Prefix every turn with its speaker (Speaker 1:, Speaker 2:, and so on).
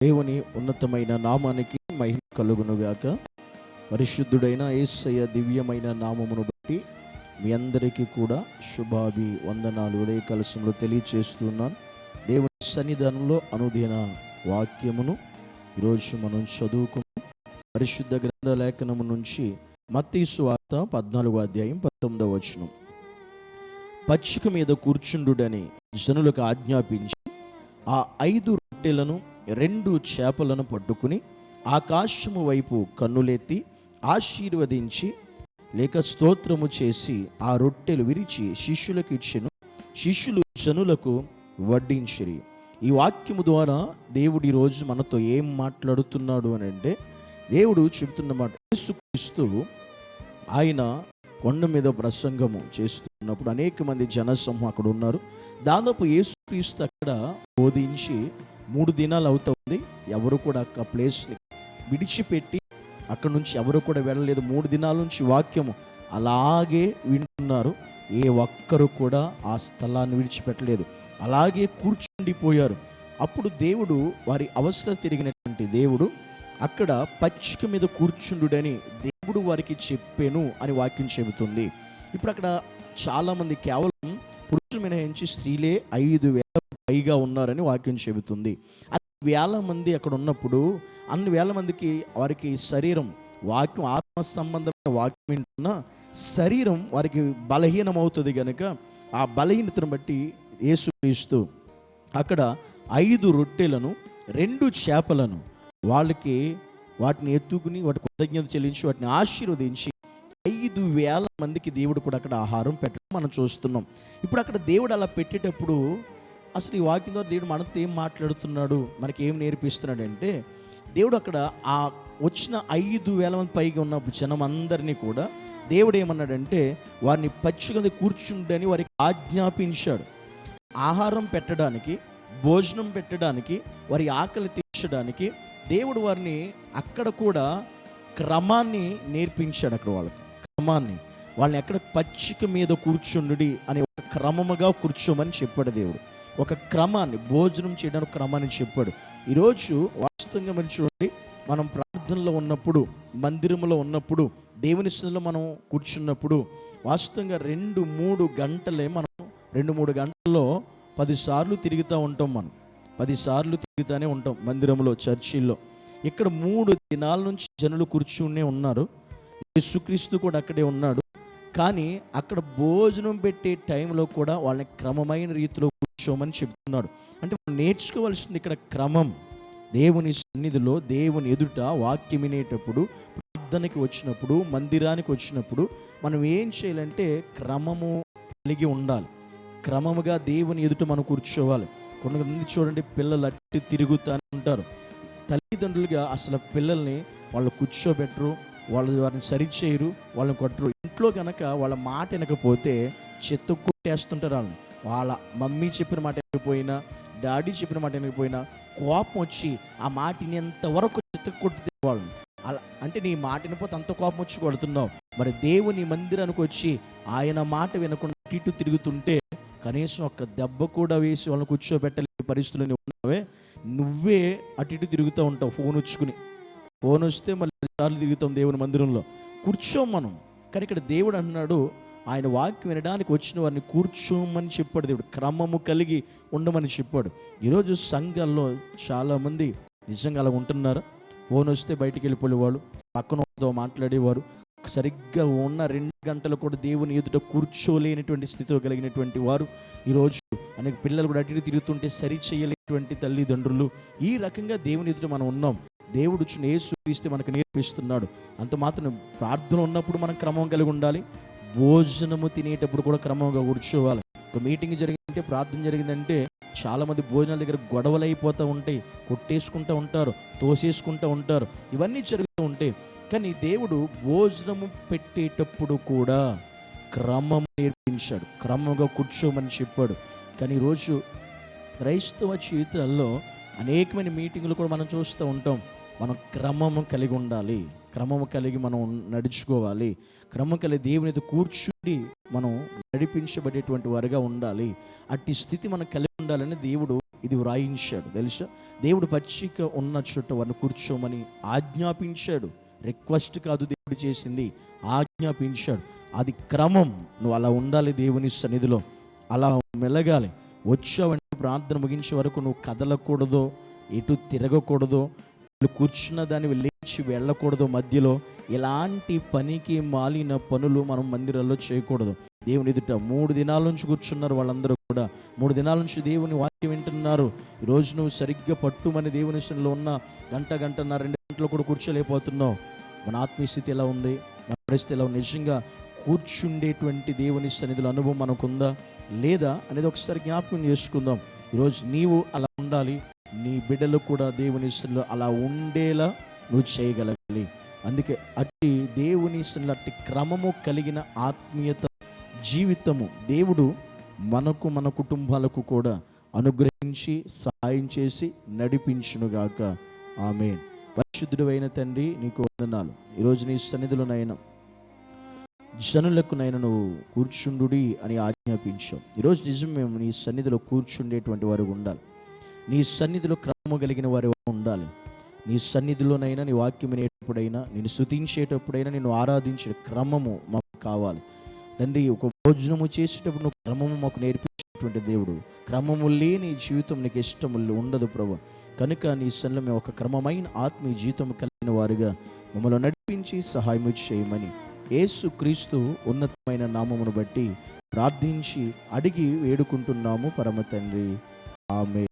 Speaker 1: దేవుని ఉన్నతమైన నామానికి మహిమ కలుగునుగాక. పరిశుద్ధుడైన యేసయ్య దివ్యమైన నామమును బట్టి మీ అందరికీ కూడా శుభాభి వందనాలు ఉదయ కలశంలో తెలియచేస్తున్నాను. దేవుని సన్నిధానంలో అనుదిన వాక్యమును ఈరోజు మనం చదువుకున్నాం. పరిశుద్ధ గ్రంథ లేఖనము నుంచి మత్తయి సువార్త 14వ అధ్యాయం 19వ వచనం. పచ్చిక మీద కూర్చుండుడని జనులకు ఆజ్ఞాపించి ఆ 5 రొట్టెలను 2 చేపలను పట్టుకుని ఆకాశము వైపు కన్నులెత్తి ఆశీర్వదించి లేక స్తోత్రము చేసి ఆ రొట్టెలు విరిచి శిష్యులకు ఇచ్చెను. శిష్యులు జనులకు వడ్డించిరి. ఈ వాక్యము ద్వారా దేవుడు ఈరోజు మనతో ఏం మాట్లాడుతున్నాడు అని అంటే, దేవుడు చెబుతున్నమాట, యేసుక్రీస్తు ఆయన కొండ మీద ప్రసంగము చేస్తున్నప్పుడు అనేక మంది జనసమూహం అక్కడ ఉన్నారు. దాదాపు యేసుక్రీస్తు అక్కడ బోధించి 3 దినాలు అవుతుంది. ఎవరు కూడా ఆ ప్లేస్ని విడిచిపెట్టి అక్కడ నుంచి ఎవరు కూడా వెళ్ళలేదు. 3 దినాల నుంచి వాక్యము అలాగే వింటున్నారు. ఏ ఒక్కరు కూడా ఆ స్థలాన్ని విడిచిపెట్టలేదు, అలాగే కూర్చుండిపోయారు. అప్పుడు దేవుడు వారి అవస్థ తిరిగినటువంటి దేవుడు అక్కడ పచ్చిక మీద కూర్చుండుడని దేవుడు వారికి చెప్పెను అని వాక్యం చెబుతుంది. ఇప్పుడు అక్కడ చాలామంది కేవలం పురుషులు మినహాయించి స్త్రీలే 5,000 పైగా ఉన్నారని వాక్యం చెబుతుంది. 1,000 మంది అక్కడ ఉన్నప్పుడు అన్ని వేల మందికి వారికి శరీరం వాక్యం ఆత్మ సంబంధమైన వాక్యం వింటున్న శరీరం వారికి బలహీనం అవుతుంది కనుక ఆ బలహీనతను బట్టి యేసుక్రీస్తు అక్కడ 5 రొట్టెలను 2 చేపలను వాటిని ఎత్తుకుని వాటి కృతజ్ఞత చెల్లించి వాటిని ఆశీర్వదించి 5,000 మందికి దేవుడు కూడా అక్కడ ఆహారం పెట్టడం మనం చూస్తున్నాం. ఇప్పుడు అక్కడ దేవుడు అలా పెట్టేటప్పుడు అసలు ఈ వాక్యం ద్వారా దేవుడు మనతో ఏం మాట్లాడుతున్నాడు, మనకి ఏం నేర్పిస్తున్నాడు అంటే, దేవుడు అక్కడ ఆ వచ్చిన 5,000 మంది పైగా ఉన్న జనం అందరినీ కూడా దేవుడు ఏమన్నాడంటే వారిని పచ్చిక కూర్చుండని వారికి ఆజ్ఞాపించాడు. ఆహారం పెట్టడానికి, భోజనం పెట్టడానికి, వారి ఆకలి తీర్చడానికి దేవుడు వారిని అక్కడ కూడా క్రమాన్ని నేర్పించాడు. అక్కడ వాళ్ళని ఎక్కడ పచ్చిక మీద కూర్చుండి అని ఒక క్రమముగా కూర్చోమని చెప్పాడు దేవుడు. ఒక క్రమాన్ని, భోజనం చేయడానికి క్రమాన్ని చెప్పాడు. ఈరోజు వాస్తవంగా మీరు చూడండి, మనం ప్రార్థనలో ఉన్నప్పుడు, మందిరంలో ఉన్నప్పుడు, దేవుని సన్నిధిలో మనం కూర్చున్నప్పుడు వాస్తవంగా 2-3 గంటలే మనం 2-3 గంటల్లో 10 సార్లు తిరుగుతూ ఉంటాం. మనం 10 సార్లు తిరుగుతూనే ఉంటాం మందిరంలో, చర్చిల్లో. ఇక్కడ 3 దినాల నుంచి జనులు కూర్చునే ఉన్నారు. యేసుక్రీస్తు కూడా అక్కడే ఉన్నాడు. కానీ అక్కడ భోజనం పెట్టే టైంలో కూడా వాళ్ళని క్రమమైన రీతిలో కూర్చోమని చెప్తున్నాడు. అంటే మనం నేర్చుకోవాల్సింది ఇక్కడ క్రమం. దేవుని సన్నిధిలో, దేవుని ఎదుట వాక్యం వినేటప్పుడు, ప్రార్థనకి వచ్చినప్పుడు, మందిరానికి వచ్చినప్పుడు మనం ఏం చేయాలంటే క్రమము కలిగి ఉండాలి. క్రమముగా దేవుని ఎదుట మనం కూర్చోవాలి. కొంతమంది చూడండి, పిల్లలు అట్టి తిరుగుతూనే ఉంటారు. తల్లిదండ్రులుగా అసలు పిల్లల్ని వాళ్ళు కూర్చోబెట్టరు, వారిని సరిచేయరు, వాళ్ళని కొట్టరు. ఇంట్లో కనుక వాళ్ళ మాట వినకపోతే చెత్త కొట్టేస్తుంటారు. వాళ్ళ మమ్మీ చెప్పిన మాట వినకపోయినా, డాడీ చెప్పిన మాట వినకపోయినా కోపం వచ్చి ఆ మాట వినేంతవరకు చెత్త కొట్టితే వాళ్ళని అలా అంటే నీ మాట వినకపోతే అంత కోపం వచ్చి కొడుతున్నావు. మరి దేవుని మందిరానికి వచ్చి ఆయన మాట వినకుండా ఇటు తిరుగుతుంటే కనీసం ఒక్క దెబ్బ కూడా వేసి వాళ్ళని కూర్చోబెట్టలేని పరిస్థితులు ఉన్నావే. నువ్వే అటు ఇటు తిరుగుతూ ఉంటావు. ఫోన్ వస్తే మళ్ళీ 10 సార్లు తిరుగుతాం దేవుని మందిరంలో. కూర్చోం మనం. కానీ ఇక్కడ దేవుడు అన్నాడు, ఆయన వాక్యం వినడానికి వచ్చిన వారిని కూర్చోమని చెప్పాడు దేవుడు. క్రమము కలిగి ఉండమని చెప్పాడు. ఈరోజు సంఘాల్లో చాలామంది నిజంగా అలా ఉంటున్నారు. ఫోన్ వస్తే బయటికి వెళ్ళిపోయేవాళ్ళు, పక్కన వాళ్ళతో మాట్లాడేవారు. సరిగ్గా ఉన్న 2 గంటలు కూడా దేవుని ఎదుట కూర్చోలేనటువంటి స్థితిలో కలిగినటువంటి వారు ఈరోజు అనేక పిల్లలు కూడా అటు తిరుగుతుంటే సరి చేయలేనటువంటి తల్లిదండ్రులు. ఈ రకంగా దేవుని ఎదుట మనం ఉన్నాం. దేవుడు యేసుక్రీస్తు మనకు నేర్పిస్తున్నాడు. అంత మాత్రం ప్రార్థన ఉన్నప్పుడు మనం క్రమం కలిగి ఉండాలి. భోజనము తినేటప్పుడు కూడా క్రమంగా కూర్చోవాలి. ఒక మీటింగ్ జరిగిందంటే, ప్రార్థన జరిగిందంటే చాలామంది భోజనాల దగ్గర గొడవలు అయిపోతూ ఉంటాయి, కొట్టేసుకుంటూ ఉంటారు, తోసేసుకుంటూ ఉంటారు. ఇవన్నీ జరుగుతూ ఉంటాయి. కానీ దేవుడు భోజనము పెట్టేటప్పుడు కూడా క్రమం నేర్పించాడు, క్రమంగా కూర్చోమని చెప్పాడు. కానీ ఈరోజు క్రైస్తవ జీవితాల్లో అనేకమైన మీటింగులు కూడా మనం చూస్తూ ఉంటాం. మనం క్రమము కలిగి ఉండాలి, క్రమము కలిగి మనం నడుచుకోవాలి, క్రమం కలిగి దేవునితో కూర్చుని మనం నడిపించబడేటువంటి వారిగా ఉండాలి. అట్టి స్థితి మనం కలిగి ఉండాలని దేవుడు ఇది వ్రాయించాడు. తెలుసా, దేవుడు పచ్చిక ఉన్న చోట వారిని కూర్చోమని ఆజ్ఞాపించాడు. రిక్వెస్ట్ కాదు దేవుడు చేసింది, ఆజ్ఞాపించాడు. అది క్రమం. నువ్వు అలా ఉండాలి దేవుని సన్నిధిలో, అలా మెలగాలి. వచ్చావంటే ప్రార్థన ముగించే వరకు నువ్వు కదలకూడదు, ఎటు తిరగకూడదు, కూర్చున్న దాన్ని లేచి వెళ్ళకూడదు. మధ్యలో ఎలాంటి పనికి మాలిన పనులు మనం మందిరాల్లో చేయకూడదు. దేవుని ఎదుట 3 దినాల నుంచి కూర్చున్నారు వాళ్ళందరూ కూడా. 3 దినాల నుంచి దేవుని వాక్యం వింటున్నారు. ఈరోజు నువ్వు సరిగ్గా పట్టుమని దేవుని సన్నిధిలో ఉన్న గంటన్నర 2 గంటలు కూడా కూర్చోలేకపోతున్నావు. మన ఆత్మీయస్థితి ఎలా ఉంది, మన పరిస్థితి ఎలా ఉంది? నిజంగా కూర్చుండేటువంటి దేవుని సన్నిధిలో అనుభవం మనకుందా లేదా అనేది ఒకసారి జ్ఞాపకం చేసుకుందాం. ఈరోజు నీవు అలా ఉండాలి, నీ బిడ్డలు కూడా దేవుని సన్నిధిలో అలా ఉండేలా నువ్వు చేయగలగాలి. అందుకే అట్టి దేవుని సన్నిధిలో అట్టి క్రమము కలిగిన ఆత్మీయత జీవితము దేవుడు మనకు, మన కుటుంబాలకు కూడా అనుగ్రహించి సహాయం చేసి నడిపించునుగాక. ఆమేన్. పరిశుద్ధుడైన తండ్రి, నీకు వందనాలు. ఈరోజు నీ సన్నిధిలోనైనా జనులకునైనా నువ్వు కూర్చుండుడి అని ఆజ్ఞాపించావు. ఈరోజు నిజం మేము నీ సన్నిధిలో కూర్చుండేటువంటి వారు ఉండాలి, నీ సన్నిధిలో క్రమము కలిగిన వారు ఉండాలి. నీ సన్నిధిలోనైనా నీ వాక్యం వినేటప్పుడైనా, నేను స్తుతించేటప్పుడైనా, నేను ఆరాధించే క్రమము మాకు కావాలి తండ్రి. ఒక భోజనము చేసేటప్పుడు నువ్వు క్రమము మాకు నేర్పించేటువంటి దేవుడు. క్రమము లేని జీవితం నీకు ఇష్టము ఉండదు ప్రభు. కనుక నీ సన్నిధిలో మేము ఒక క్రమమైన ఆత్మీయ జీవితం కలిగిన వారుగా మమ్మల్ని నడిపించి సహాయం చేయమని యేసుక్రీస్తు ఉన్నతమైన నామమును బట్టి ప్రార్థించి అడిగి వేడుకుంటున్నాము పరమ తండ్రి. ఆమేన్.